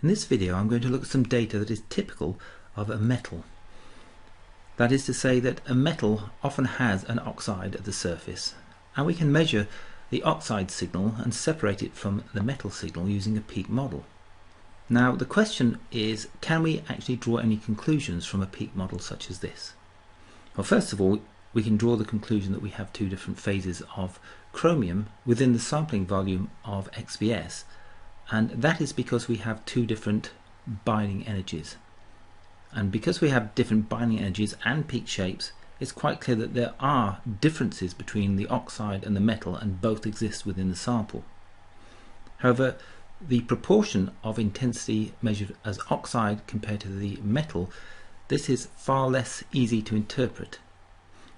In this video I'm going to look at some data that is typical of a metal. That is to say that a metal often has an oxide at the surface, and we can measure the oxide signal and separate it from the metal signal using a peak model. Now the question is, can we actually draw any conclusions from a peak model such as this? Well, first of all, we can draw the conclusion that we have two different phases of chromium within the sampling volume of XPS, and that is because we have two different binding energies. And because we have different binding energies and peak shapes, it's quite clear that there are differences between the oxide and the metal, and both exist within the sample. However, the proportion of intensity measured as oxide compared to the metal, this is far less easy to interpret.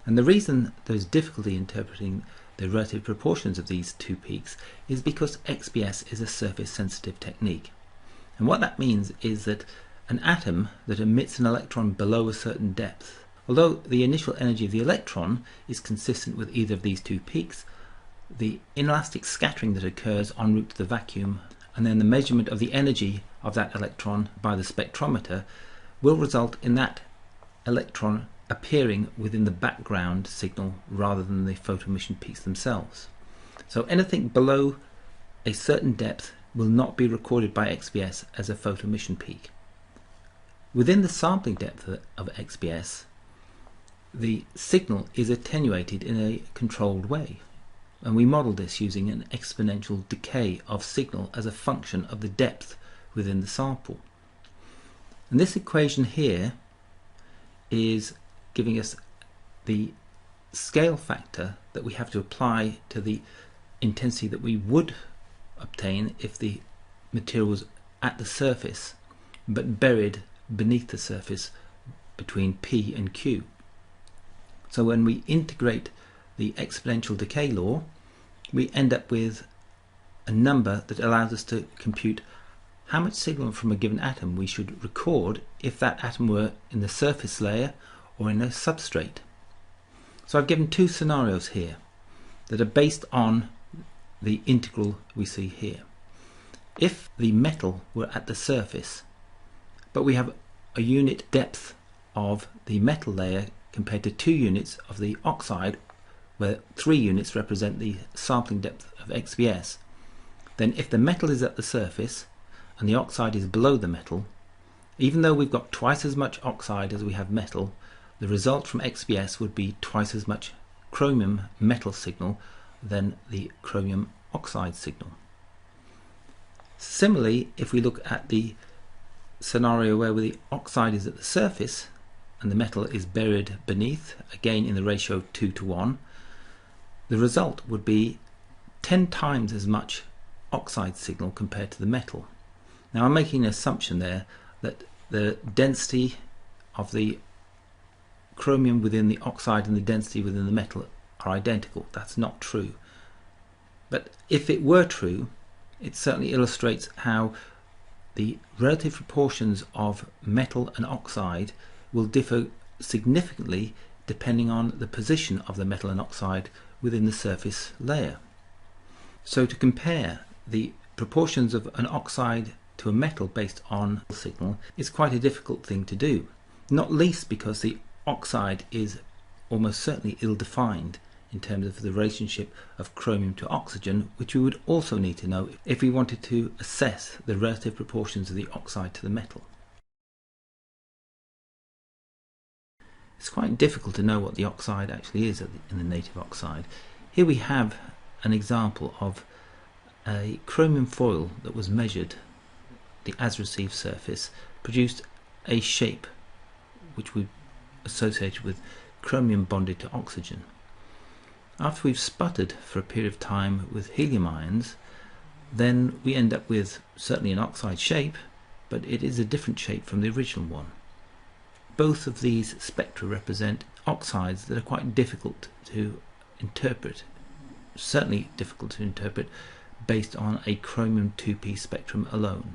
And the reason there's difficulty interpreting the relative proportions of these two peaks is because XPS is a surface sensitive technique. And what that means is that an atom that emits an electron below a certain depth, although the initial energy of the electron is consistent with either of these two peaks, the inelastic scattering that occurs en route to the vacuum and then the measurement of the energy of that electron by the spectrometer will result in that electron appearing within the background signal rather than the photoemission peaks themselves. So anything below a certain depth will not be recorded by XPS as a photoemission peak. Within the sampling depth of XPS, the signal is attenuated in a controlled way, and we model this using an exponential decay of signal as a function of the depth within the sample. And this equation here is giving us the scale factor that we have to apply to the intensity that we would obtain if the material was at the surface but buried beneath the surface between P and Q. So when we integrate the exponential decay law, we end up with a number that allows us to compute how much signal from a given atom we should record if that atom were in the surface layer or in a substrate. So I've given two scenarios here that are based on the integral we see here. If the metal were at the surface, but we have a unit depth of the metal layer compared to 2 units of the oxide, where 3 units represent the sampling depth of XPS, then if the metal is at the surface and the oxide is below the metal, even though we've got twice as much oxide as we have metal, the result from XPS would be twice as much chromium metal signal than the chromium oxide signal. Similarly, if we look at the scenario where the oxide is at the surface and the metal is buried beneath, again in the ratio 2:1, the result would be 10 times as much oxide signal compared to the metal. Now I'm making an assumption there that the density of the chromium within the oxide and the density within the metal are identical. That's not true. But if it were true, it certainly illustrates how the relative proportions of metal and oxide will differ significantly depending on the position of the metal and oxide within the surface layer. So to compare the proportions of an oxide to a metal based on signal is quite a difficult thing to do, not least because the oxide is almost certainly ill-defined in terms of the relationship of chromium to oxygen, which we would also need to know if we wanted to assess the relative proportions of the oxide to the metal. It's quite difficult to know what the oxide actually is in the native oxide. Here we have an example of a chromium foil that was measured, the as-received surface, produced a shape which we associated with chromium bonded to oxygen. After we've sputtered for a period of time with helium ions, then we end up with certainly an oxide shape, but it is a different shape from the original one. Both of these spectra represent oxides that are quite difficult to interpret, certainly difficult to interpret based on a chromium 2p spectrum alone.